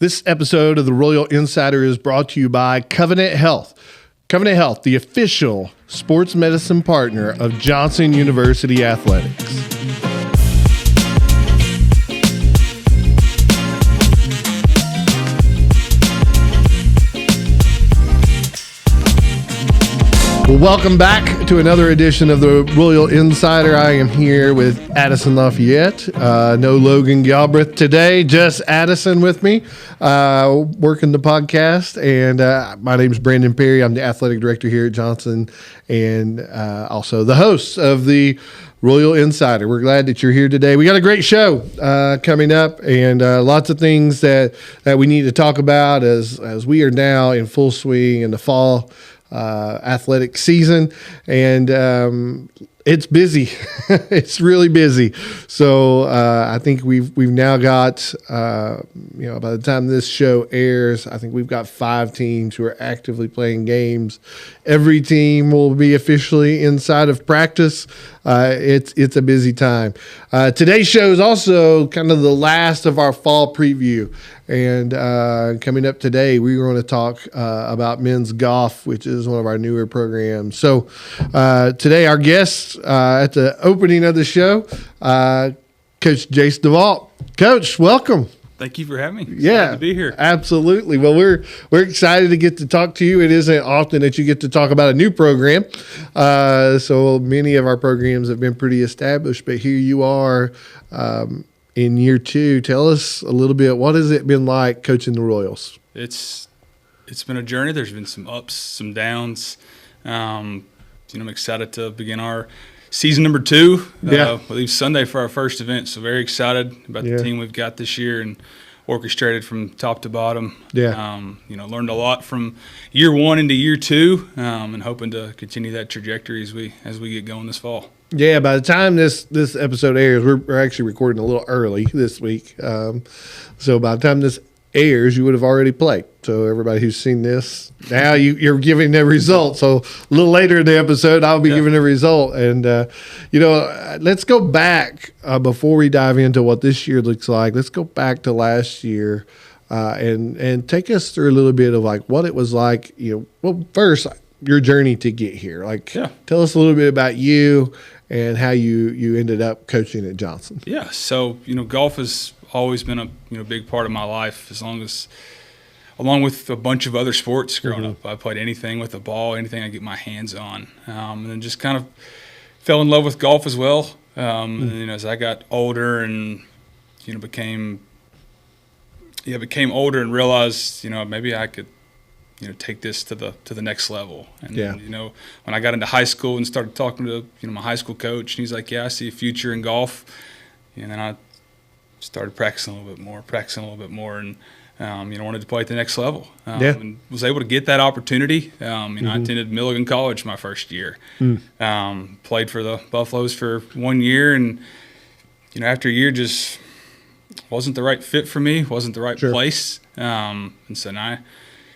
This episode of the Royal Insider is brought to you by Covenant Health. Covenant Health, the official sports medicine partner of Johnson University Athletics. Well, welcome back to another edition of the Royal Insider. I am here with Addison Lafayette. No Logan Galbraith today, just Addison with me, working the podcast. And my name is Brandon Perry. I'm the athletic director here at Johnson and also the host of the Royal Insider. We're glad that you're here today. We got a great show coming up and lots of things that we need to talk about as we are now in full swing in the fall athletic season, and it's busy. It's really busy. So I think we've now got by the time this show airs, I think we've got 5 teams who are actively playing games. Every team will be officially inside of practice. It's a busy time. Today's show is also kind of the last of our fall preview. And coming up today, we're going to talk about men's golf, which is one of our newer programs. So today, our guest at the opening of the show, Coach Jace Devault. Coach, welcome. Thank you for having me. It's glad to be here. Absolutely. Well, we're excited to get to talk to you. It isn't often that you get to talk about a new program. So many of our programs have been pretty established, but here you are in year 2. Tell us a little bit, what has it been like coaching the Royals? It's been a journey. There's been some ups, some downs. I'm excited to begin our season number 2. We leave Sunday for our first event, so very excited about the team we've got this year and orchestrated from top to bottom. Learned a lot from year 1 into year 2, and hoping to continue that trajectory as we get going this fall. Yeah, by the time this episode airs, we're actually recording a little early this week. So by the time this airs, you would have already played. So everybody who's seen this, now you're giving the result. So a little later in the episode, I'll be giving the result. And, let's go back before we dive into what this year looks like. Let's go back to last year and take us through a little bit of like what it was like, first, your journey to get here. Tell us a little bit about you and how you ended up coaching at Johnson. Yeah, so golf has always been a big part of my life. Along with a bunch of other sports growing up, I played anything with a ball, anything I get my hands on, and then just kind of fell in love with golf as well. And then, as I got older and became older and realized maybe I could take this to the next level. And when I got into high school and started talking to my high school coach, and he's like, "Yeah, I see a future in golf." And then I started practicing a little bit more, and wanted to play at the next level. And was able to get that opportunity. I attended Milligan College my first year. Played for the Buffaloes for 1 year, and after a year just wasn't the right fit for me, wasn't the right place. And so now I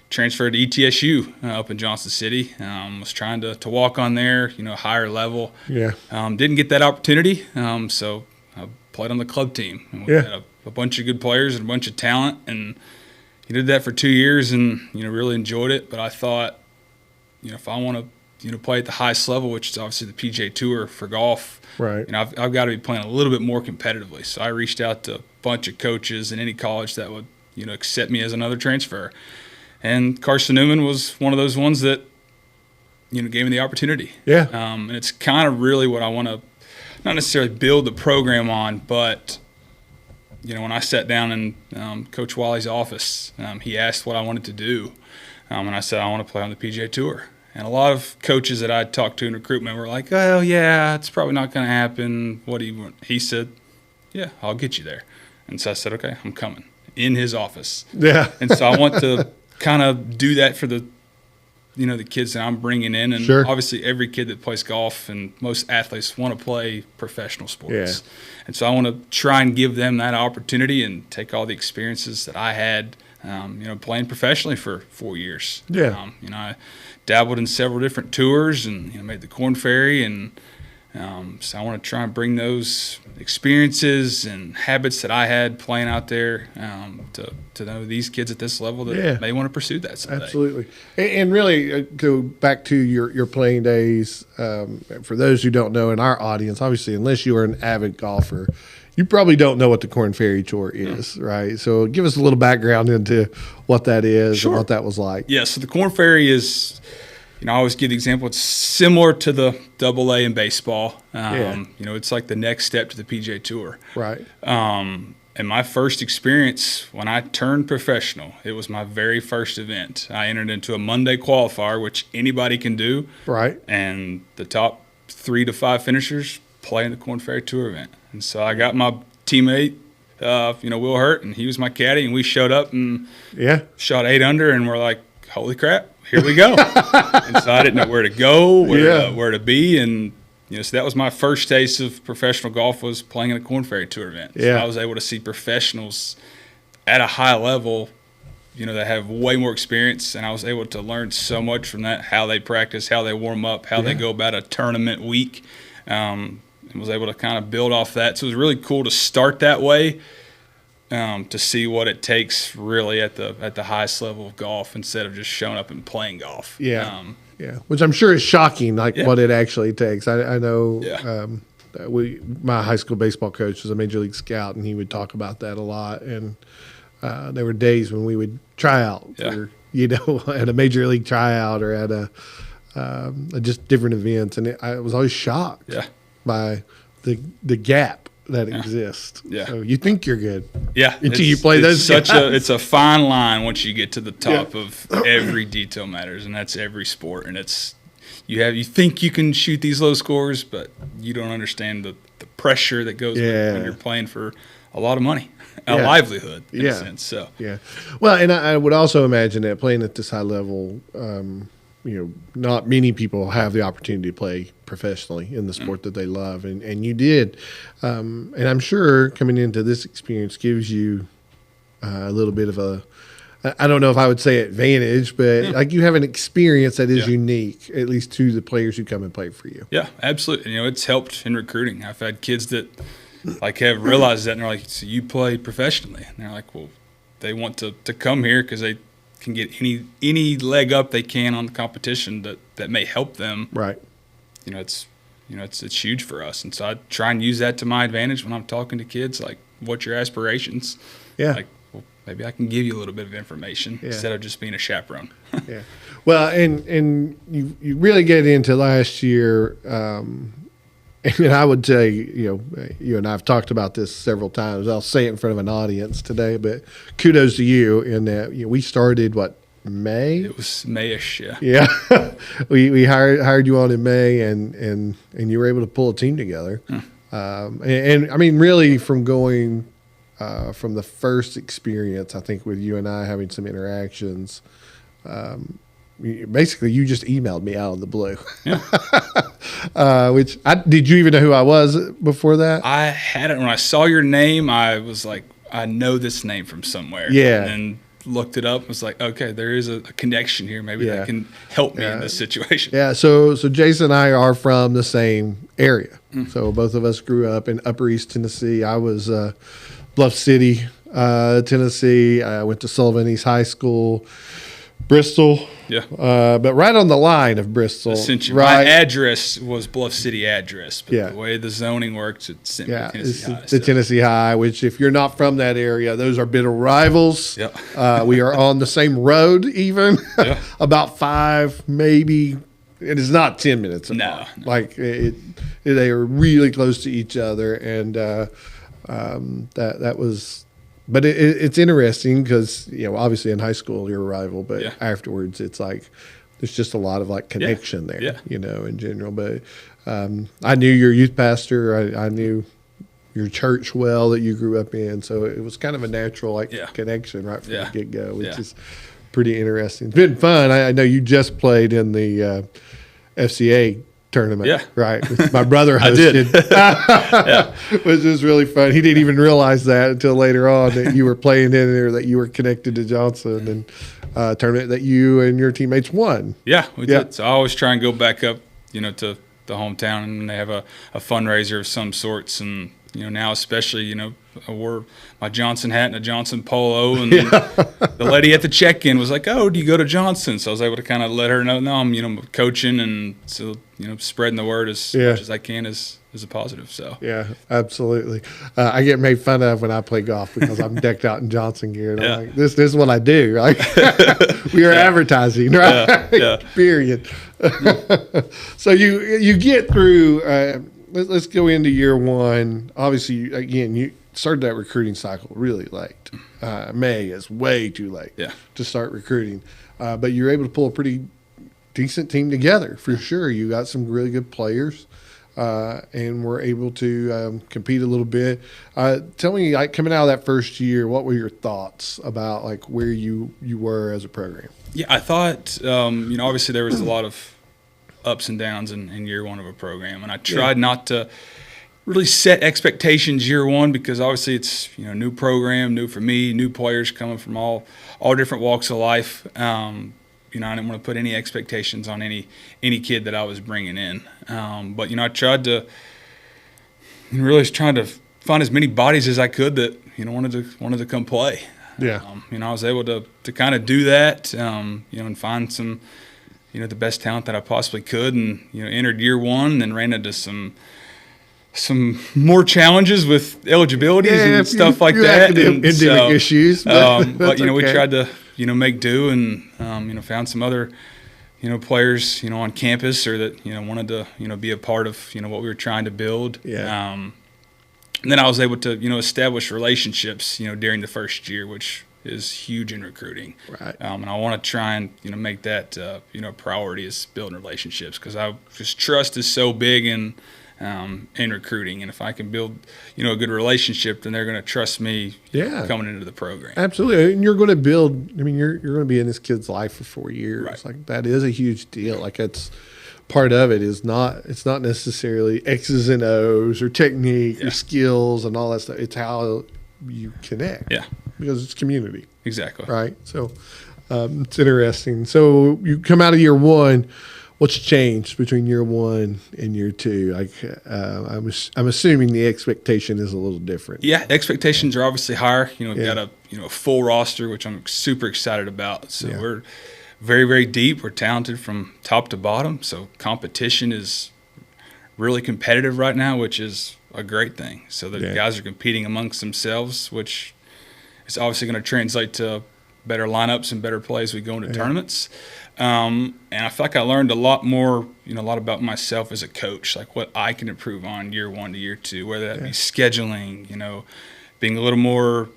transferred to ETSU up in Johnson City. Was trying to walk on there, higher level. Didn't get that opportunity, so I played on the club team. And we had a bunch of good players and a bunch of talent, and he did that for 2 years and really enjoyed it. But I thought, if I want to play at the highest level, which is obviously the PGA Tour for golf, right? I've got to be playing a little bit more competitively. So I reached out to a bunch of coaches in any college that would accept me as another transfer. And Carson Newman was one of those ones that, gave me the opportunity. And it's kind of really what I want to, not necessarily build the program on, but, when I sat down in Coach Wiley's office, he asked what I wanted to do. And I said, I want to play on the PGA Tour. And a lot of coaches that I talked to in recruitment were like, "Oh, yeah, it's probably not going to happen. What do you want?" He said, "Yeah, I'll get you there." And so I said, "Okay, I'm coming," in his office. And so I want to kind of do that for the kids that I'm bringing in. And obviously every kid that plays golf and most athletes want to play professional sports. And so I want to try and give them that opportunity and take all the experiences that I had, playing professionally for 4 years. I dabbled in several different tours and made the Korn Ferry and So I want to try and bring those experiences and habits that I had playing out there to know these kids at this level that may want to pursue that someday. Absolutely. And really, go back to your playing days, for those who don't know in our audience, obviously, unless you are an avid golfer, you probably don't know what the Korn Ferry Tour is, right? So give us a little background into what that is and what that was like. Yeah, so the Korn Ferry is, I always give the example, it's similar to the AA in baseball. It's like the next step to the PGA Tour. Right. And my first experience when I turned professional, it was my very first event. I entered into a Monday qualifier, which anybody can do. Right. And the top 3 to 5 finishers play in the Korn Ferry Tour event. And so I got my teammate, Will Hurt, and he was my caddy, and we showed up and shot 8 under, and we're like, holy crap, here we go. And so I didn't know where to go, where to be, and so that was my first taste of professional golf, was playing in a Korn Ferry Tour event. So I was able to see professionals at a high level, that have way more experience, and I was able to learn so much from that, how they practice, how they warm up, how they go about a tournament week. And was able to kind of build off that. So it was really cool to start that way, to see what it takes really at the highest level of golf, instead of just showing up and playing golf. Which I'm sure is shocking, what it actually takes. I know my high school baseball coach was a major league scout, and he would talk about that a lot. And there were days when we would try out for, at a major league tryout or at a just different events, and I was always shocked by the gap that exists. So you think you're good, until you play those. It's a fine line once you get to the top of every detail matters, and that's every sport. And it's you think you can shoot these low scores, but you don't understand the pressure that goes when you're playing for a lot of money, a livelihood in a sense. So well, and I would also imagine that playing at this high level, not many people have the opportunity to play professionally in the sport that they love, and you did. And I'm sure coming into this experience gives you a little bit of I don't know if I would say advantage, but like you have an experience that is unique, at least to the players who come and play for you. Yeah, absolutely. It's helped in recruiting. I've had kids that have realized that, and they're like, so you play professionally? And they're like, well, they want to come here because they can get any leg up they can on the competition that may help them. Right. It's huge for us, and so I try and use that to my advantage when I'm talking to kids. Like, what's your aspirations? Like, well, maybe I can give you a little bit of information instead of just being a chaperone. Well, and you really get into last year. And I would say, you and I have talked about this several times. I'll say it in front of an audience today, but kudos to you in that we started, May? It was May-ish, we hired you on in May, and you were able to pull a team together. And I mean, really, from going from the first experience, I think with you and I having some interactions, basically you just emailed me out of the blue. Did you even know who I was before that? I hadn't. When I saw your name, I was like, I know this name from somewhere. And then looked it up and was like, okay, there is a connection here. Maybe that can help me in this situation. So Jace and I are from the same area. So both of us grew up in Upper East Tennessee. I was Bluff City, Tennessee. I went to Sullivan East High School, Bristol. But right on the line of Bristol. Essentially, my address was Bluff City address, but the way the zoning works, it sent me to Tennessee High. The Tennessee High, which if you're not from that area, those are bitter rivals. We are on the same road even, about 5, maybe. It is not 10 minutes apart. No. Like they are really close to each other, and that was. But it's interesting because, obviously in high school you're a rival, but afterwards it's like there's just a lot of connection there, in general. But I knew your youth pastor. I knew your church well that you grew up in. So it was kind of a natural connection right from the get-go, which is pretty interesting. It's been fun. I know you just played in the FCA tournament, right? My brother hosted. Which is really fun. He didn't even realize that until later on that you were playing in there, that you were connected to Johnson, and tournament that you and your teammates won. We did. So I always try and go back up, to the hometown, and they have a fundraiser of some sorts. And now especially, I wore my Johnson hat and a Johnson polo, and the lady at the check-in was like, "Oh, do you go to Johnson?" So I was able to kind of let her know, "No, I'm coaching," and so spreading the word as much as I can is a positive. So yeah, absolutely. I get made fun of when I play golf because I'm decked out in Johnson gear. And I'm like, this is what I do, right? We are advertising, right? Yeah. Period. So you get through. Let's go into year one. Obviously, again, you started that recruiting cycle really late. May is way too late to start recruiting. But you're able to pull a pretty decent team together for sure. You got some really good players. And were able to compete a little bit. Tell me, like, coming out of that first year, what were your thoughts about like where you were as a program? Yeah, I thought obviously there was a lot of ups and downs in year one of a program, and I tried not to really set expectations year one because obviously it's new program, new for me, new players coming from all different walks of life. I didn't want to put any expectations on any kid that I was bringing in. But I tried to find as many bodies as I could that wanted to come play. Yeah. I was able to kind of do that. And find some the best talent that I possibly could, and entered year one, and then ran into some more challenges with eligibilities and stuff like that, academic issues. But okay. We tried to make do, and found some other players on campus or that wanted to be a part of what we were trying to build. Yeah. And then I was able to establish relationships during the first year, which is huge in recruiting. Right. And I want to try and make that a priority is building relationships, because just trust is so big in recruiting, and if I can build a good relationship, then they're going to trust me coming into the program. Absolutely. And you're going to build, you're going to be in this kid's life for 4 years. Right. Like, that is a huge deal. Like, that's part of it. It's not necessarily X's and O's or technique or skills and all that stuff. It's how you connect. Yeah. Because it's community. Exactly. Right. So it's interesting. So you come out of year one. What's changed between year one and year two? Like, I'm assuming the expectation is a little different. Yeah, expectations are obviously higher. We've got a full roster, which I'm super excited about. So we're very, very deep. We're talented from top to bottom. So competition is really competitive right now, which is a great thing. So the guys are competing amongst themselves, which is obviously going to translate to better lineups and better plays as we go into tournaments. And I feel like I learned a lot more, a lot about myself as a coach, like what I can improve on year one to year two, whether that be scheduling, being a little more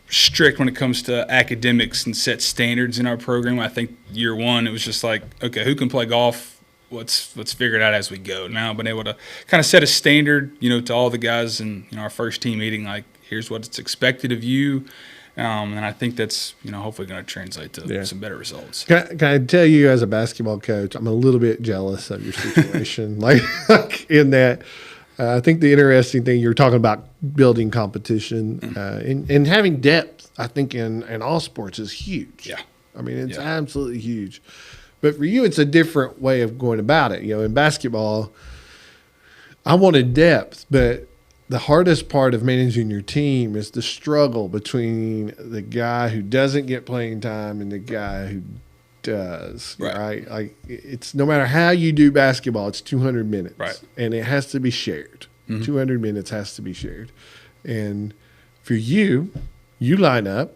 strict when it comes to academics and set standards in our program. I think year one, it was just like, okay, who can play golf? Let's figure it out as we go. Now I've been able to kind of set a standard, to all the guys in our first team meeting, like, here's what's expected of you. And I think that's, hopefully going to translate to some better results. Can I tell you, as a basketball coach, I'm a little bit jealous of your situation. like in that, I think the interesting thing you're talking about building competition and having depth, I think in all sports is huge. Yeah. It's absolutely huge. But for you, it's a different way of going about it. In basketball, I wanted depth, but the hardest part of managing your team is the struggle between the guy who doesn't get playing time and the guy who does. Right? Like, it's no matter how you do basketball, it's 200 minutes. Right. And it has to be shared. 200 minutes has to be shared. And for you line up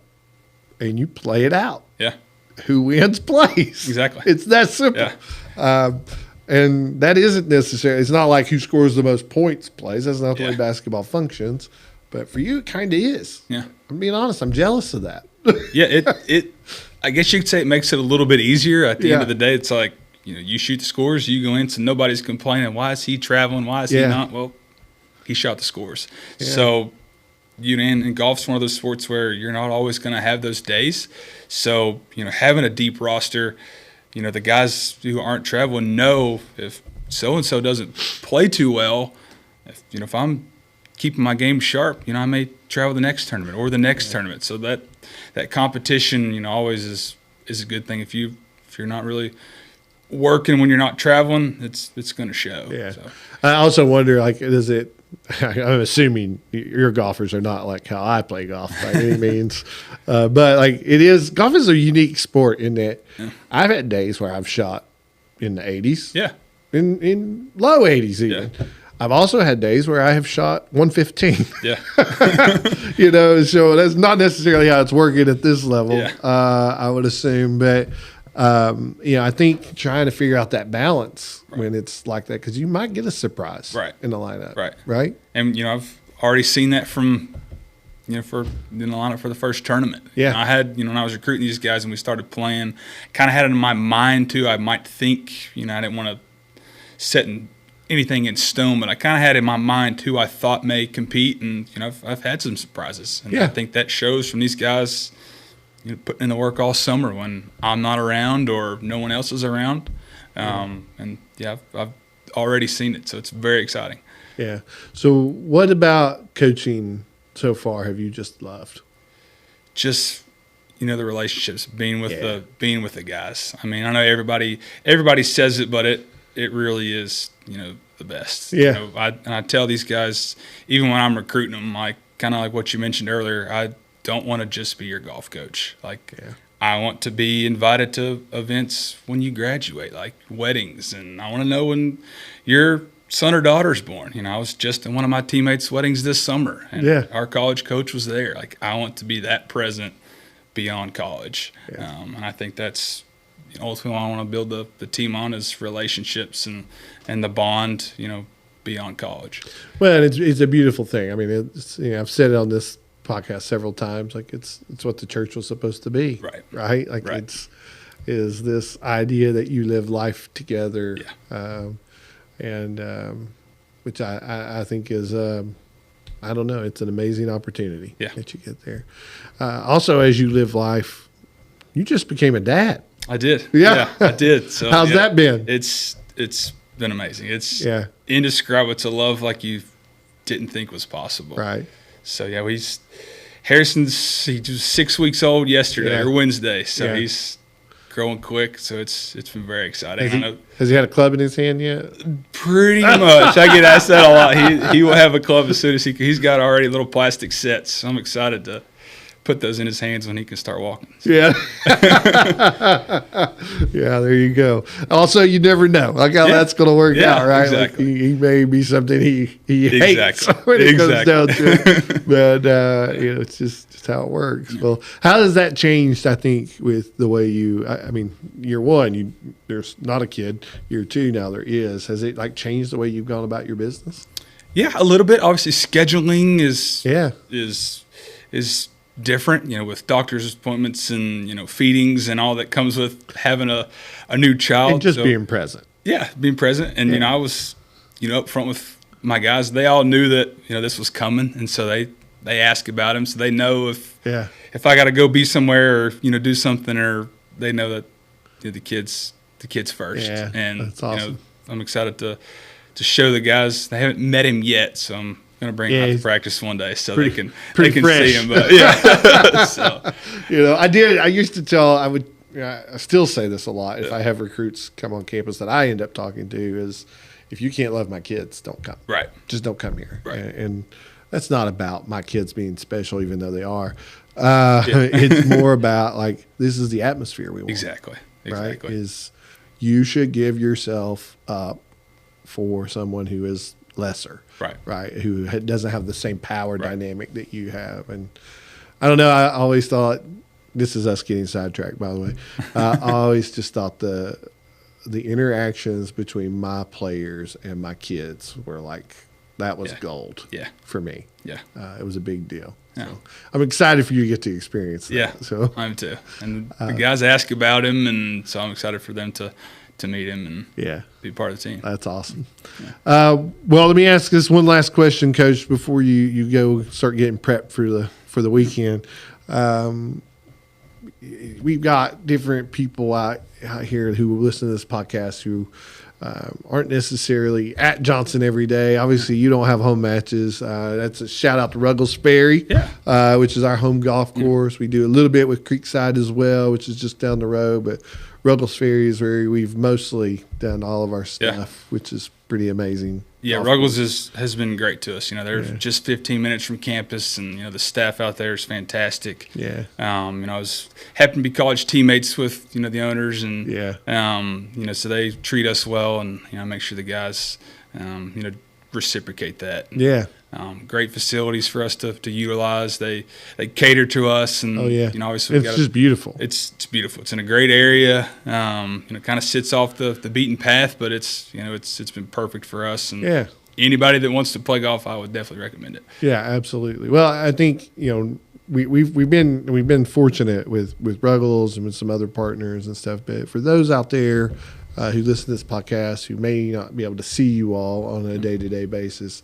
and you play it out. Yeah. Who wins plays. Exactly. It's that simple. Yeah. And that isn't necessarily, it's not like who scores the most points plays. That's not the way basketball functions. But for you, it kind of is. Yeah. I'm being honest. I'm jealous of that. It I guess you could say it makes it a little bit easier. At the end of the day, it's like, you shoot the scores, you go in, so nobody's complaining. Why is he traveling? Why is he not? Well, he shot the scores. Yeah. So, and golf's one of those sports where you're not always going to have those days. So, having a deep roster, the guys who aren't traveling know if so-and-so doesn't play too well, if I'm keeping my game sharp, I may travel the next tournament or the next tournament. So that competition, always is a good thing. If you're not really working when you're not traveling, it's going to show. Yeah. So. I also wonder, like, is it? I'm assuming your golfers are not like how I play golf by any means, but like golf is a unique sport in that I've had days where I've shot in the 80s, in low 80s even. Yeah. I've also had days where I have shot 115. Yeah. So that's not necessarily how it's working at this level. Yeah. I would assume, but. I think trying to figure out that balance when it's like that, because you might get a surprise in the lineup. Right. And, I've already seen that from, for in the lineup for the first tournament. Yeah. I had, when I was recruiting these guys and we started playing, kind of had it in my mind too. I might think, I didn't want to set anything in stone, but I kind of had in my mind who I thought may compete. And, I've had some surprises. And I think that shows from these guys. Putting in the work all summer when I'm not around or no one else is around. And, I've already seen it, so it's very exciting. Yeah. So what about coaching so far have you just loved? Just, the relationships, being with the guys. I mean, I know everybody says it, but it really is, the best. Yeah. I tell these guys, even when I'm recruiting them, like kind of like what you mentioned earlier, I don't want to just be your golf coach. I want to be invited to events when you graduate, like weddings, and I want to know when your son or daughter's born. I was just in one of my teammates' weddings this summer, and our college coach was there. I want to be that present beyond college. And I think that's ultimately what I want to build the team on is relationships and the bond, beyond college. Well, it's a beautiful thing. I mean, I've said it on this podcast several times, like it's what the church was supposed to be, right? It's is this idea that you live life together, which I think is I don't know, it's an amazing opportunity that you get there. Also, as you live life, you just became a dad. I did. Yeah, I did. So how's that been? It's been amazing. It's indescribable. It's a love like you didn't think was possible. Right. So Harrison's he was 6 weeks old yesterday or Wednesday, so he's growing quick. So it's been very exciting. Has he had a club in his hand yet? Pretty much. I get asked that a lot. He will have a club as soon as he's got already little plastic sets. So I'm excited to put those in his hands when he can start walking. Yeah. Yeah, there you go. Also, you never know how that's going to work out, right? Exactly. Like he may be something he hates when it comes down to it. But, it's just how it works. Well, how has that changed, I think, with the way I mean, year one, there's not a kid. Year two, now there is. Has it, changed the way you've gone about your business? Yeah, a little bit. Obviously, scheduling is different, with doctor's appointments and, feedings and all that comes with having a new child. And just being present. Yeah, being present. And, I was, up front with my guys. They all knew that, this was coming. And so they ask about him. So they know if I got to go be somewhere or, do something, or they know that the kids first. Yeah, and, that's awesome. I'm excited to show the guys. They haven't met him yet, so I'm going to bring him out to practice one day so they can see him. But so. I used to tell, I still say this a lot if I have recruits come on campus that I end up talking to is, if you can't love my kids, don't come. Right. Just don't come here. Right. And that's not about my kids being special, even though they are. It's more about this is the atmosphere we want. Exactly. Right? Is you should give yourself up for someone who is lesser, right, who doesn't have the same power dynamic that you have. And I don't know, I always thought, this is us getting sidetracked, by the way, I always just thought the interactions between my players and my kids were that was gold for me. It was a big deal. So I'm excited for you to get to experience that. So I'm too. And the guys ask about him, and so I'm excited for them to meet him and be part of the team. That's awesome. Well, let me ask this one last question, Coach, before you go start getting prepped for the weekend. We've got different people out out here who listen to this podcast who aren't necessarily at Johnson every day. Obviously, you don't have home matches. That's a shout out to Ruggles Ferry, which is our home golf course. We do a little bit with Creekside as well, which is just down the road. But Ruggles Ferry is where we've mostly done all of our stuff, which is pretty amazing. Yeah, Ruggles has been great to us. They're just 15 minutes from campus, and the staff out there is fantastic. Yeah. I was happened to be college teammates with the owners, and so they treat us well, and make sure the guys reciprocate that. Yeah. Great facilities for us to utilize. They cater to us, and obviously it's just beautiful. It's beautiful. It's in a great area. It kind of sits off the beaten path, but it's been perfect for us. And anybody that wants to play golf, I would definitely recommend it. Yeah, absolutely. Well, I think we've been fortunate with Ruggles and with some other partners and stuff. But for those out there who listen to this podcast who may not be able to see you all on a day-to-day basis,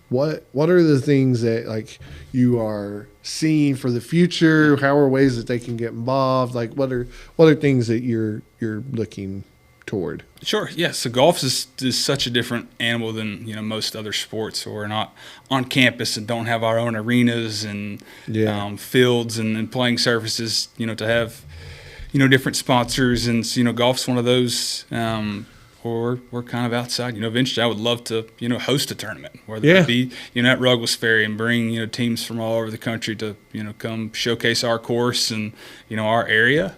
what are the things that like you are seeing for the future? How are ways that they can get involved? Like what are things that you're looking toward? Sure. Yeah. So golf is such a different animal than most other sports. So we're not on campus and don't have our own arenas and fields and playing surfaces. To have different sponsors, and golf's one of those. Or we're kind of outside. Eventually I would love to, host a tournament, whether it be, at Ruggles Ferry, and bring, teams from all over the country to, come showcase our course and, our area.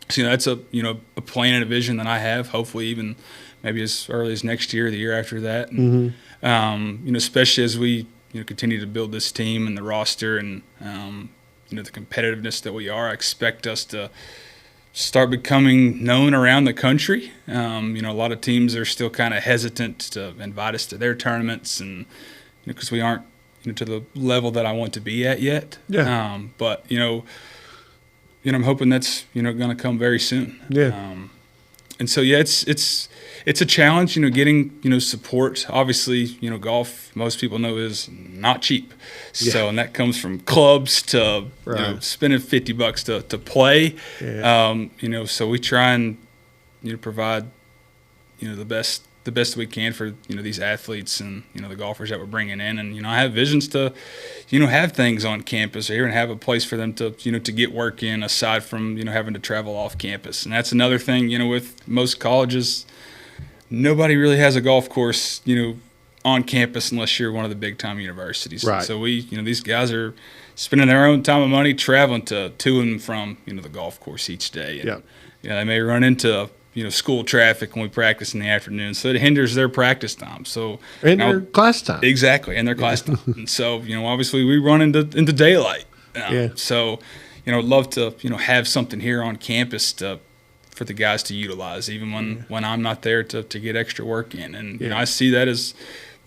So that's a plan and a vision that I have, hopefully even maybe as early as next year, the year after that. And, especially as we, continue to build this team and the roster and, the competitiveness that we are, I expect us to start becoming known around the country. A lot of teams are still kind of hesitant to invite us to their tournaments, and because we aren't to the level that I want to be at yet. Yeah. But I'm hoping that's going to come very soon. Yeah. And so it's a challenge, getting support. Obviously, golf, most people know, is not cheap. Yeah. So, and that comes from clubs to spending $50 to play. Yeah. So we try and provide the best we can for these athletes and the golfers that we're bringing in. And I have visions to have things on campus here and have a place for them to to get work in, aside from having to travel off campus. And that's another thing, with most colleges, nobody really has a golf course on campus unless you're one of the big time universities. Right. So we these guys are spending their own time and money traveling to and from the golf course each day. And, they may run into school traffic when we practice in the afternoon, so it hinders their practice time. So their class time. Exactly, and their class time. And so obviously we run into daylight. So I'd love to have something here on campus for the guys to utilize, even when I'm not there to get extra work in. And I see that as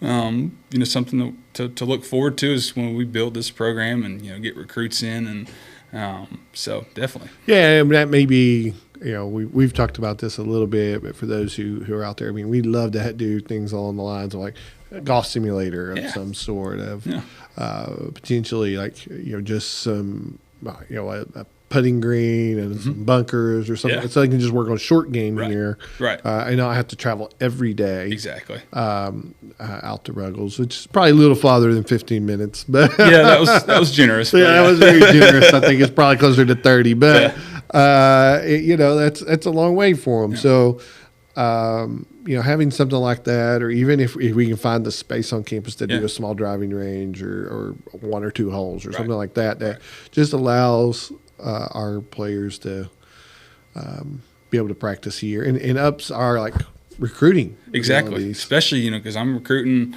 something to look forward to, is when we build this program and get recruits in, and so definitely. Yeah, that may be. We've talked about this a little bit, but for those who are out there, I mean, we'd love to do things along the lines of like a golf simulator of some sort of potentially like just some a putting green and some bunkers or something, so they can just work on a short game here, and not have to travel every day. Exactly. Out to Ruggles, which is probably a little farther than 15 minutes, but that was generous. That was very generous. I think it's probably closer to 30, but. That's a long way for them. So, having something like that, or even if we can find the space on campus to do a small driving range or one or two holes or something like that just allows our players to be able to practice here and ups our like recruiting. Exactly, abilities. Especially because I'm recruiting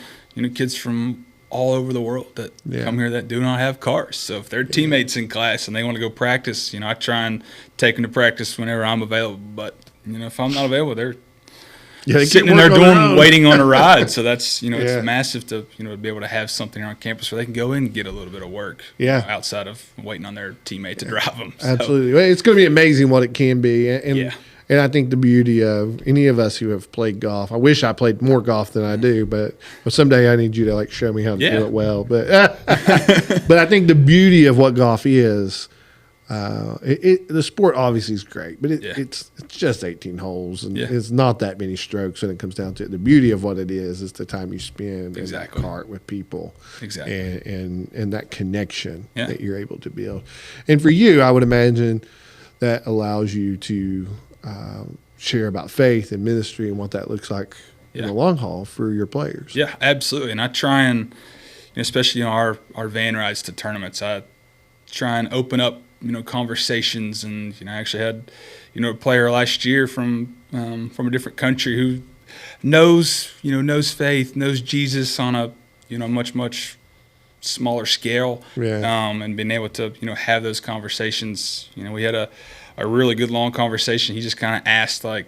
kids from all over the world that come here that do not have cars. So if they're teammates in class and they want to go practice, I try and take them to practice whenever I'm available. But if I'm not available, they're sitting in their dorm waiting on a ride. So that's it's massive to be able to have something on campus where they can go in and get a little bit of work. Outside of waiting on their teammate to drive them. So. Absolutely, it's going to be amazing what it can be. And I think the beauty of any of us who have played golf, I wish I played more golf than I do, but someday I need you to like show me how to do it well. But but I think the beauty of what golf is, the sport obviously is great, but it's just 18 holes, and Yeah. it's not that many strokes when it comes down to it. The beauty of what it is the time you spend in that cart with people, and that connection that you're able to build. And for you, I would imagine that allows you to share about faith and ministry and what that looks like in the long haul for your players. Yeah, absolutely. And I try and, especially our van rides to tournaments, I try and open up conversations. And I actually had a player last year from a different country who knows faith, knows Jesus on a much smaller scale, and being able to have those conversations. We had a really good long conversation. He just kind of asked, like,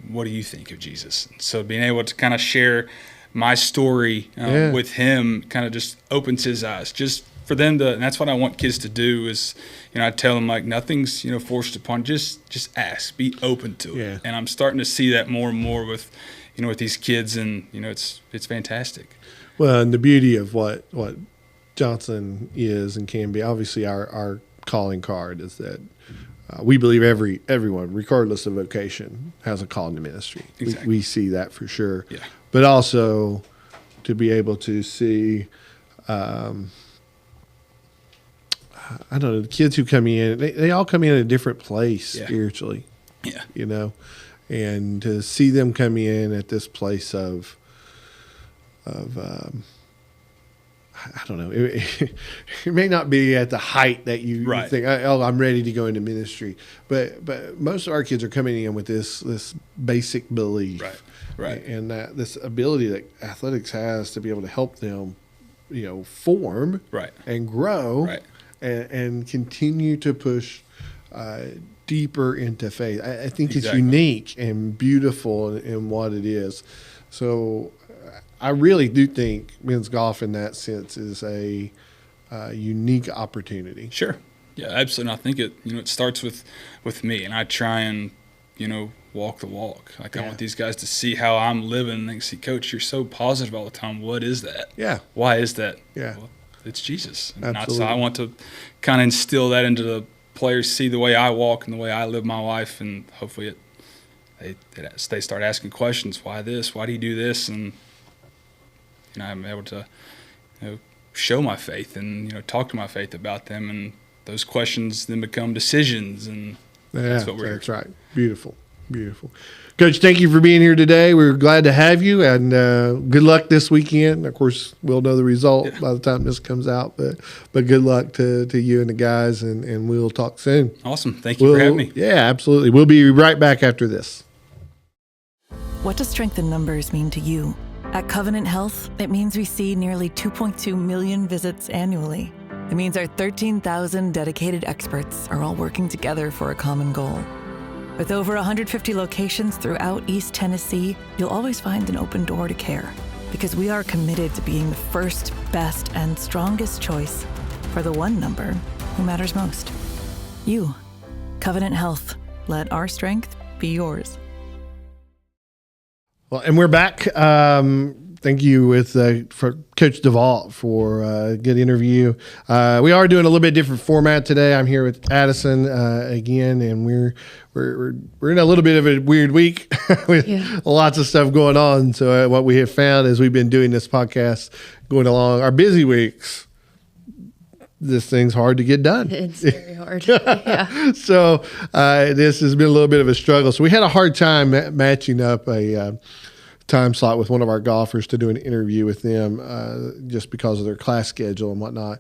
what do you think of Jesus? And so being able to kind of share my story with him kind of just opens his eyes, just for them to, and that's what I want kids to do is, I tell them, like, nothing's, forced upon, just ask, be open to it. And I'm starting to see that more and more with, with these kids, and, it's fantastic. Well, and the beauty of what Johnson is and can be, obviously our calling card is that we believe everyone, regardless of vocation, has a call in the ministry. Exactly. We see that for sure. Yeah. But also to be able to see, I don't know, the kids who come in, they all come in at a different place spiritually. Yeah. And to see them come in at this place of I don't know, it may not be at the height that you think, I'm ready to go into ministry. But most of our kids are coming in with this basic belief. Right. And that this ability that athletics has to be able to help them, form and grow and continue to push deeper into faith. I think it's unique and beautiful in what it is. So I really do think men's golf in that sense is a unique opportunity. Sure. Yeah, absolutely. And I think it starts with me, and I try and, walk the walk. Like, I want these guys to see how I'm living, and they see, Coach, you're so positive all the time. What is that? Yeah. Why is that? Yeah. Well, it's Jesus. And so I want to kind of instill that into the players, see the way I walk and the way I live my life, and hopefully they start asking questions. Why this? Why do you do this? And I'm able to show my faith and talk to my faith about them, and those questions then become decisions, and that's what that's right. Beautiful. Coach, thank you for being here today. We're glad to have you, and good luck this weekend. Of course, we'll know the result by the time this comes out, but good luck to you and the guys, and we'll talk soon. Awesome. Thank you for having me. Yeah, absolutely. We'll be right back after this. What does strength in numbers mean to you? At Covenant Health, it means we see nearly 2.2 million visits annually. It means our 13,000 dedicated experts are all working together for a common goal. With over 150 locations throughout East Tennessee, you'll always find an open door to care, because we are committed to being the first, best, and strongest choice for the one number who matters most. You. Covenant Health. Let our strength be yours. Well, and we're back. Thank you for Coach Devault for a good interview. We are doing a little bit different format today. I'm here with Addison again, and we're in a little bit of a weird week with lots of stuff going on. So what we have found as we've been doing this podcast, going along our busy weeks, this thing's hard to get done. It's very hard. Yeah. So this has been a little bit of a struggle. So we had a hard time matching up a time slot with one of our golfers to do an interview with them just because of their class schedule and whatnot.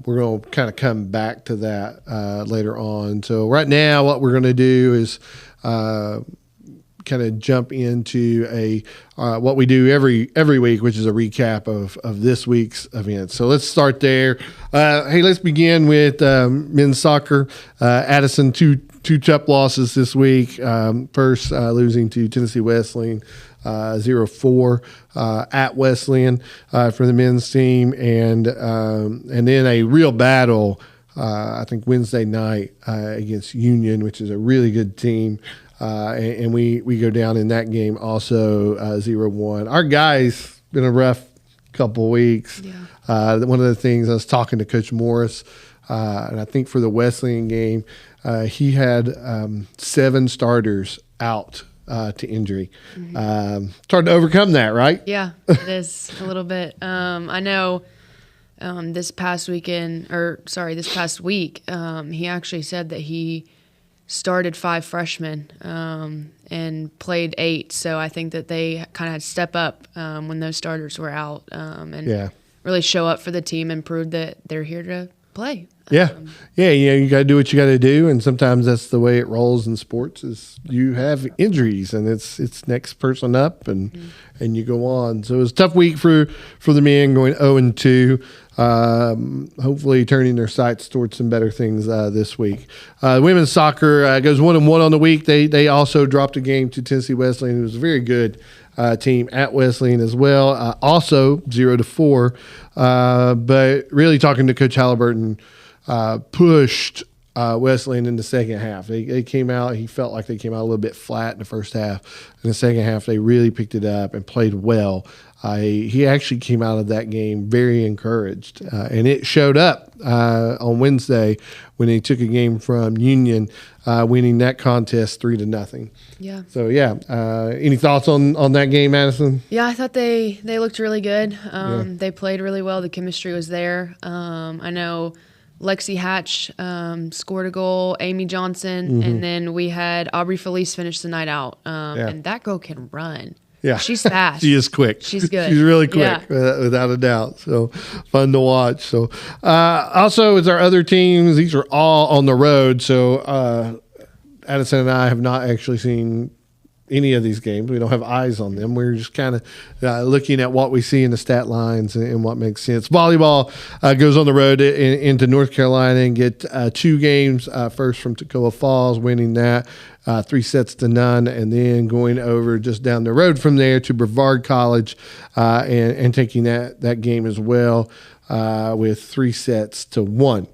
We're going to kind of come back to that later on. So right now what we're going to do is kind of jump into what we do every week, which is a recap of this week's events. So let's start there. Hey, let's begin with men's soccer. Addison, two tough losses this week. First, losing to Tennessee Wesleyan 0-4 at Wesleyan for the men's team, and then a real battle. I think Wednesday night against Union, which is a really good team. And we go down in that game also 0-1. Our guys been a rough couple of weeks. Yeah. One of the things I was talking to Coach Morris And I think for the Wesleyan game, he had 7 starters out to injury. It's hard to overcome that, right? Yeah, it is a little bit. I know this past week, he actually said that he started 5 freshmen and played 8. So I think that they kind of had to step up when those starters were out and really show up for the team and prove that they're here to play. You got to do what you got to do, and sometimes that's the way it rolls in sports. Is you have injuries, and it's next person up, and you go on. So it was a tough week for the men, going 0-2. Hopefully turning their sights towards some better things this week. Women's soccer goes 1-1 on the week. They also dropped a game to Tennessee Wesleyan. It was a very good team at Wesleyan as well. Also 0-4. But really, talking to Coach Halliburton, pushed Wesleyan in the second half. They came out. He felt like they came out a little bit flat in the first half. In the second half, they really picked it up and played well. He actually came out of that game very encouraged, and it showed up on Wednesday when he took a game from Union, winning that contest 3-0. Yeah. So any thoughts on that game, Madison? Yeah, I thought they looked really good. They played really well. The chemistry was there. I know Lexi Hatch scored a goal, Amy Johnson, and then we had Aubrey Felice finish the night out. And that girl can run. Yeah, she's fast. She is quick. She's good. She's really quick, without a doubt. So fun to watch. So also, with our other teams, these are all on the road. So Addison and I have not actually seen any of these games. We don't have eyes on them. We're just kind of looking at what we see in the stat lines and what makes sense. Volleyball goes on the road into North Carolina and get 2 games. First from Toccoa Falls, winning that 3-0, and then going over just down the road from there to Brevard College and taking that game as well with 3-1.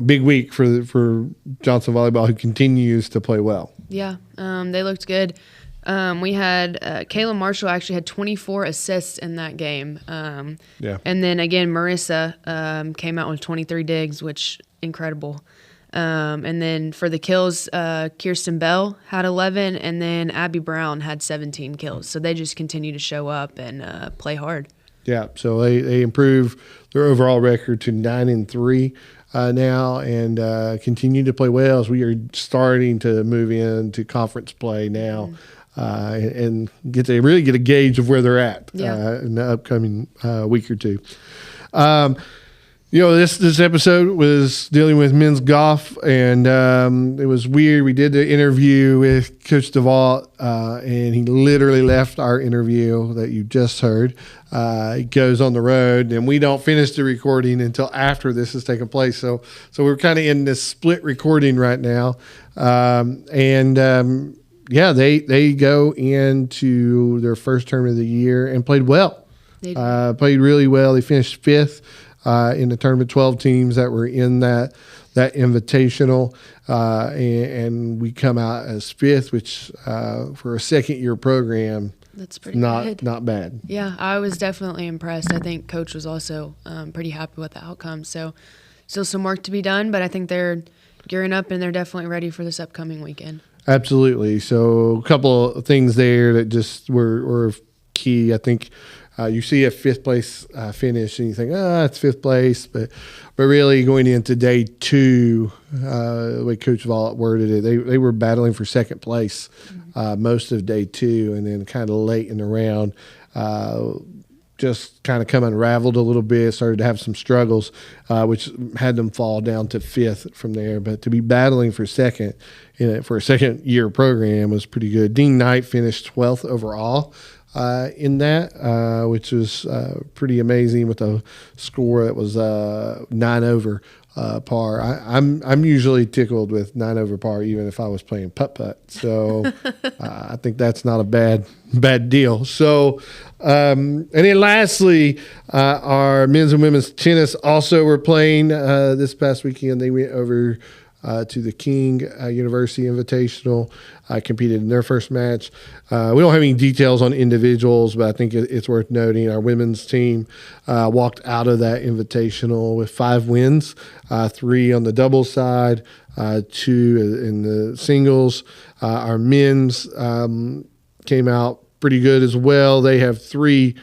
Big week for Johnson Volleyball, who continues to play well. Yeah, they looked good. We had Kayla Marshall actually had 24 assists in that game. And then again, Marissa came out with 23 digs, which incredible. And then for the kills, Kirsten Bell had 11, and then Abby Brown had 17 kills. So they just continue to show up and play hard. Yeah, so they improve their overall record to 9-3 now, and continue to play well as we are starting to move into conference play now, and get a gauge of where they're at in the upcoming week or two. This episode was dealing with men's golf, and it was weird. We did the interview with Coach Devault, and he literally left our interview that you just heard. He goes on the road, and we don't finish the recording until after this has taken place. So we're kind of in this split recording right now. They go into their first tournament of the year and played well. They played really well. They finished 5th. In the tournament, 12 teams that were in that invitational, and we come out as 5th, which for a second-year program, that's pretty good. Not bad. Yeah, I was definitely impressed. I think Coach was also pretty happy with the outcome. So still some work to be done, but I think they're gearing up and they're definitely ready for this upcoming weekend. Absolutely. So a couple of things there that just were key, I think. You see a 5th place finish, and you think, it's 5th place. But really going into day 2, the way Coach Devault worded it, they were battling for 2nd place most of day 2, and then kind of late in the round, just kind of come unraveled a little bit, started to have some struggles, which had them fall down to 5th from there. But to be battling for 2nd for a second-year program was pretty good. Dean Knight finished 12th overall. In that, which was pretty amazing with a score that was 9 over par. I'm usually tickled with 9 over par, even if I was playing putt-putt. So I think that's not a bad deal. So and then lastly, our men's and women's tennis also were playing this past weekend. They went over to the King University Invitational. Competed in their first match. We don't have any details on individuals, but I think it's worth noting our women's team walked out of that invitational with 5 wins, 3 on the doubles side, 2 in the singles. Our men's came out pretty good as well. They have 3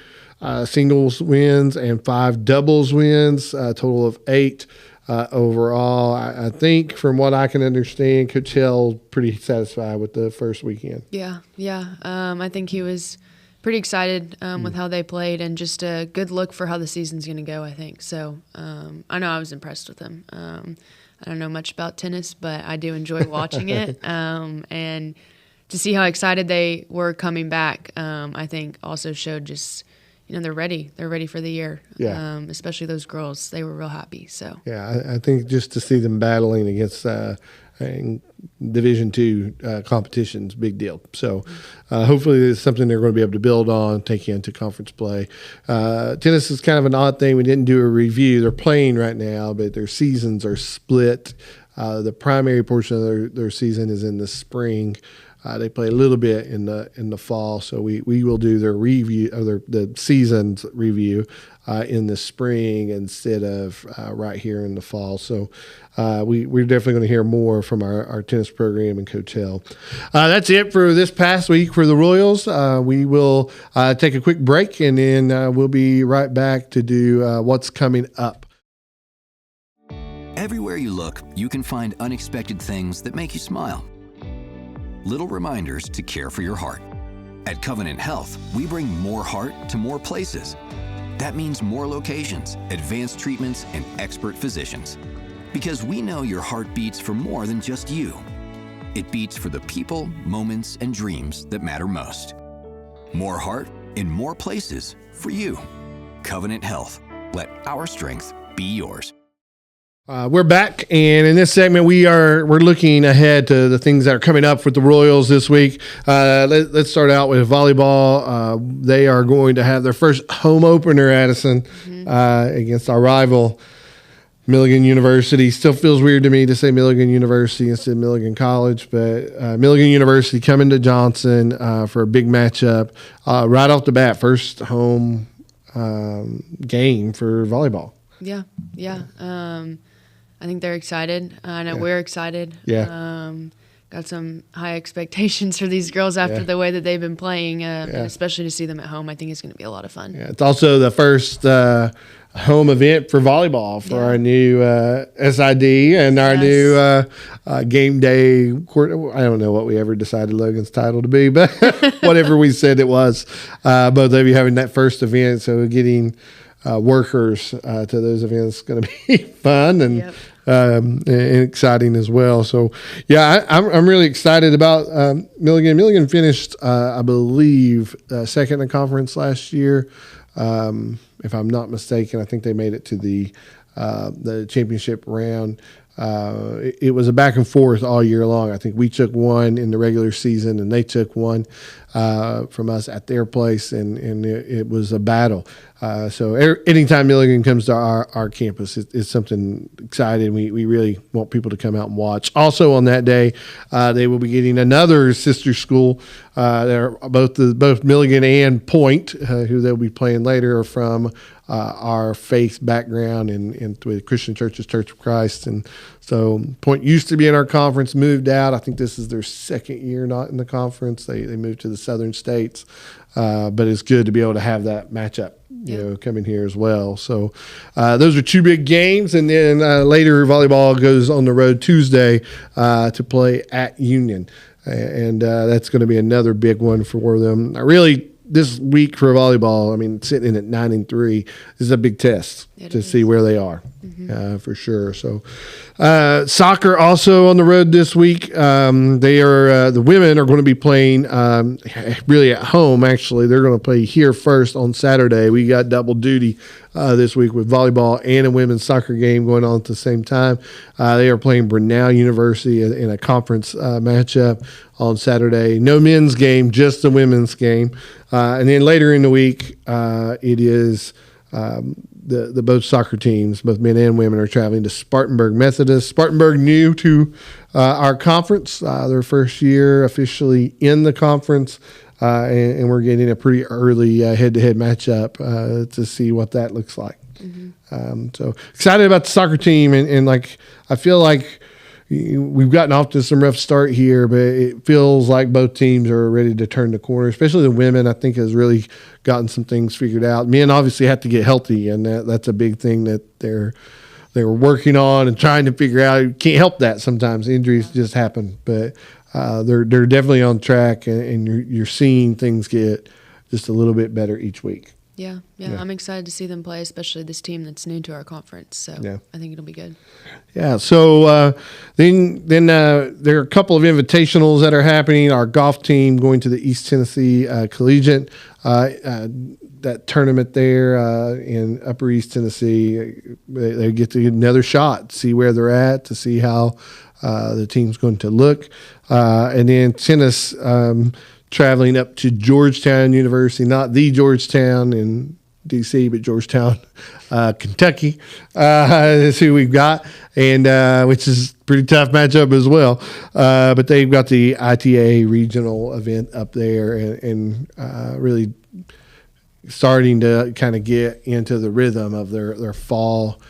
singles wins and 5 doubles wins, a total of 8 overall. I think from what I can understand, Coach Hill pretty satisfied with the first weekend. Yeah. I think he was pretty excited with how they played, and just a good look for how the season's going to go, I think. So I know I was impressed with him. I don't know much about tennis, but I do enjoy watching it. And to see how excited they were coming back, I think also showed just, they're ready. They're ready for the year. Yeah. Especially those girls. They were real happy. So yeah, I think just to see them battling against Division II competitions, big deal. So hopefully it's something they're going to be able to build on, take into conference play. Tennis is kind of an odd thing. We didn't do a review. They're playing right now, but their seasons are split. The primary portion of their season is in the spring. They play a little bit in the fall, so we will do their review of the season's review in the spring instead of right here in the fall. So we're definitely going to hear more from our tennis program and Coach Hill. That's it for this past week for the Royals. We will take a quick break, and then we'll be right back to do what's coming up. Everywhere you look, you can find unexpected things that make you smile. Little reminders to care for your heart. At Covenant Health, we bring more heart to more places. That means more locations, advanced treatments, and expert physicians. Because we know your heart beats for more than just you. It beats for the people, moments, and dreams that matter most. More heart in more places for you. Covenant Health. Let our strength be yours. We're back, and in this segment, we're looking ahead to the things that are coming up with the Royals this week. Let's start out with volleyball. They are going to have their first home opener, Addison, against our rival, Milligan University. Still feels weird to me to say Milligan University instead of Milligan College, but Milligan University coming to Johnson for a big matchup. Right off the bat, first home game for volleyball. Yeah. I think they're excited. I know we're excited. Yeah. Got some high expectations for these girls after the way that they've been playing, and especially to see them at home. I think it's going to be a lot of fun. Yeah, it's also the first home event for volleyball for our new SID and our new game day. I don't know what we ever decided Logan's title to be, but whatever we said it was. Both of you having that first event, so getting workers to those events is going to be fun and exciting as well. So, I'm really excited about Milligan. Milligan finished, I believe, second in conference last year. If I'm not mistaken, I think they made it to the championship round. It was a back and forth all year long. I think we took one in the regular season, and they took one from us at their place, and it was a battle. So anytime Milligan comes to our campus, it's something exciting. We really want people to come out and watch. Also on that day, they will be getting another sister school. They're both Milligan and Point, who they'll be playing later, are from our faith background and with Christian Church's Church of Christ. And so Point used to be in our conference, moved out. I think this is their second year not in the conference. They moved to the southern states. But it's good to be able to have that matchup, coming here as well. So those are 2 big games. And then later volleyball goes on the road Tuesday to play at Union. And that's going to be another big one for them. This week for volleyball, sitting in at 9-3 is a big test to see where they are, for sure. So, soccer also on the road this week. They are the women are going to be playing really at home. Actually, they're going to play here first on Saturday. We got double duty this week with volleyball and a women's soccer game going on at the same time. They are playing Brunel University in a conference matchup on Saturday. No men's game, just the women's game. And then later in the week, it is the both soccer teams, both men and women, are traveling to Spartanburg Methodist. Spartanburg new to our conference, their first year officially in the conference, and we're getting a pretty early head-to-head matchup to see what that looks like. So excited about the soccer team, and like I feel like we've gotten off to some rough start here, but it feels like both teams are ready to turn the corner, especially the women. I think has really gotten some things figured out. Men obviously have to get healthy, and that's a big thing that they're working on and trying to figure out. You can't help that sometimes. Injuries just happen, but they're definitely on track, and you're seeing things get just a little bit better each week. Yeah. I'm excited to see them play, especially this team that's new to our conference. So I think it'll be good. Yeah. So then there are a couple of invitationals that are happening. Our golf team going to the East Tennessee Collegiate, that tournament there in Upper East Tennessee. They get to get another shot, see where they're at, to see how the team's going to look. And then tennis, traveling up to Georgetown University, not the Georgetown in D.C., but Georgetown, Kentucky, is who we've got, and which is a pretty tough matchup as well. But they've got the ITA regional event up there, and really starting to kind of get into the rhythm of their fall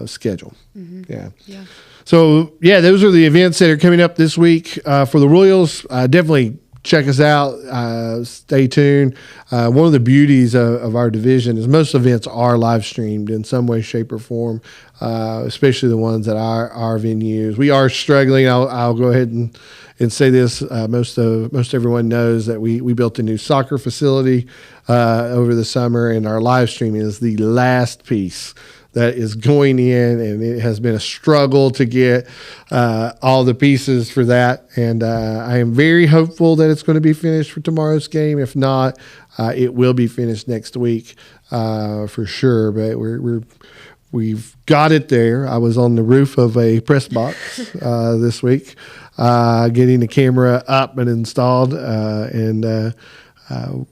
schedule. Yeah. So, those are the events that are coming up this week for the Royals. Definitely check us out. Stay tuned. One of the beauties of our division is most events are live streamed in some way, shape, or form, especially the ones at our venues. We are struggling. I'll go ahead and say this. Most everyone knows that we built a new soccer facility over the summer, and our live stream is the last piece that is going in, and it has been a struggle to get all the pieces for that. And I am very hopeful that it's going to be finished for tomorrow's game. If not, it will be finished next week for sure. But we've got it there. I was on the roof of a press box this week, getting the camera up and installed, and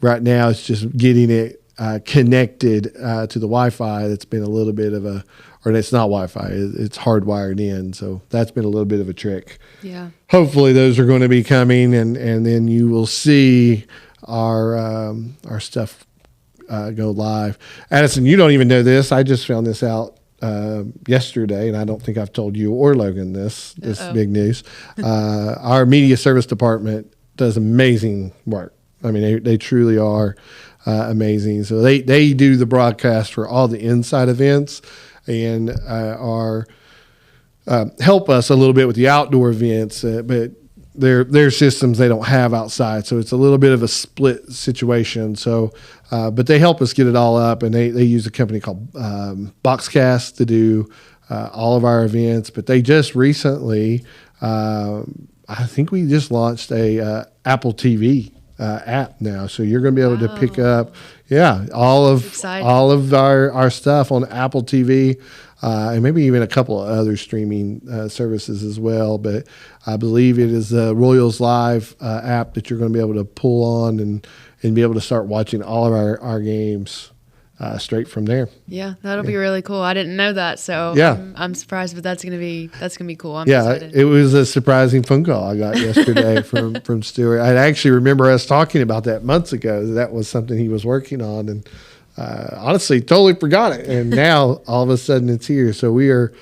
right now it's just getting it connected to the Wi-Fi. That's been a little bit of or it's not Wi-Fi, it's hardwired in. So that's been a little bit of a trick. Yeah. Hopefully those are going to be coming, and then you will see our stuff go live. Addison, you don't even know this. I just found this out yesterday, and I don't think I've told you or Logan this big news. Our media service department does amazing work. I mean, they truly are amazing. So they do the broadcast for all the inside events, and help us a little bit with the outdoor events, but their systems they don't have outside, so it's a little bit of a split situation. So, but they help us get it all up, and they use a company called Boxcast to do all of our events. But they just recently, I think we just launched a Apple TV app now, so you're going to be able to pick up all of our stuff on Apple TV, and maybe even a couple of other streaming services as well. But I believe it is the Royals Live app that you're going to be able to pull on and be able to start watching all of our games straight from there. Yeah, that'll be really cool. I didn't know that, so I'm surprised, but that's gonna be cool. I'm excited. It was a surprising phone call I got yesterday from Stuart. I actually remember us talking about that months ago. That was something he was working on, and honestly, totally forgot it. And now all of a sudden it's here. So we're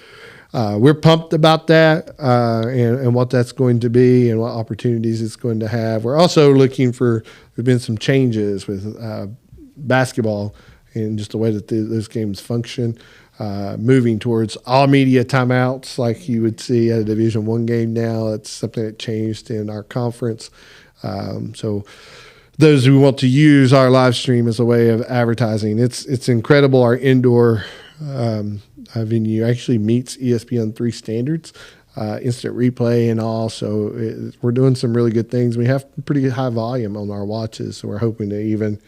pumped about that and what that's going to be and what opportunities it's going to have. We're also looking for. There's been some changes with basketball and just the way that those games function, moving towards all media timeouts like you would see at a Division I game now. It's something that changed in our conference. So those who want to use our live stream as a way of advertising, it's incredible. Our indoor venue actually meets ESPN3 standards, instant replay and all. So we're doing some really good things. We have pretty high volume on our watches, so we're hoping to even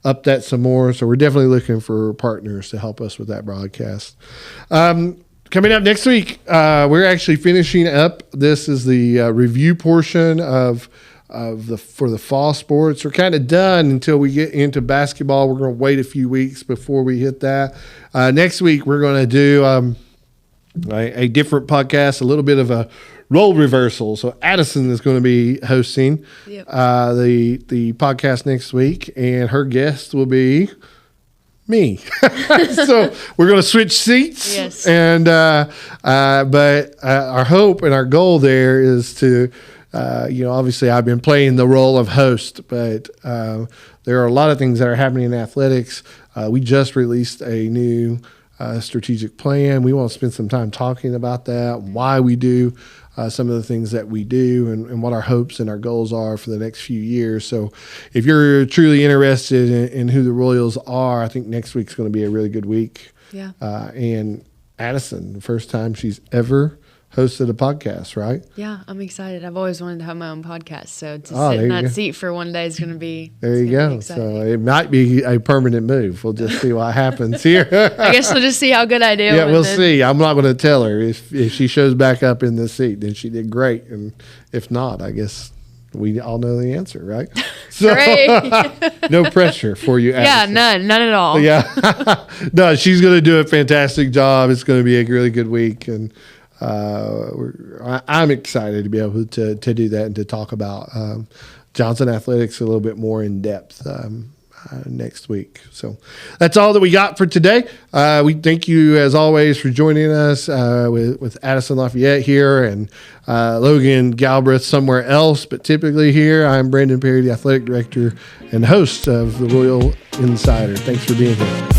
up that some more. So we're definitely looking for partners to help us with that broadcast. Coming up next week, we're actually finishing up. This is the review portion of for the fall sports are kind of done until we get into basketball. We're going to wait a few weeks before we hit that. Next week, we're going to do a different podcast, a little bit of a role reversal. So Addison is going to be hosting the podcast next week, and her guest will be me. So we're going to switch seats. Yes. And but our hope and our goal there is to, obviously I've been playing the role of host, but there are a lot of things that are happening in athletics. We just released a new strategic plan. We want to spend some time talking about that, why we do some of the things that we do, and what our hopes and our goals are for the next few years. So if you're truly interested in who the Royals are, I think next week's going to be a really good week. Yeah. And Addison, the first time she's ever hosted a podcast, right? Yeah, I'm excited. I've always wanted to have my own podcast, so to Oh, sit there in you that go. seat for one day is going to be There you go. So it might be a permanent move. We'll just see what happens here. I guess we'll just see how good I do. Yeah, and we'll then- see. I'm not going to tell her. If she shows back up in this seat, then she did great. And if not, I guess we all know the answer, right? So Great. no pressure for you, Yeah, Addison. none at all. Yeah. No, she's going to do a fantastic job. It's going to be a really good week. And I'm excited to be able to do that and to talk about Johnson Athletics a little bit more in depth next week. So that's all that we got for today. We thank you, as always, for joining us with Addison Lafayette here and Logan Galbraith somewhere else, but typically here. I'm Brandon Perry, the athletic director and host of the Royal Insider. Thanks for being here.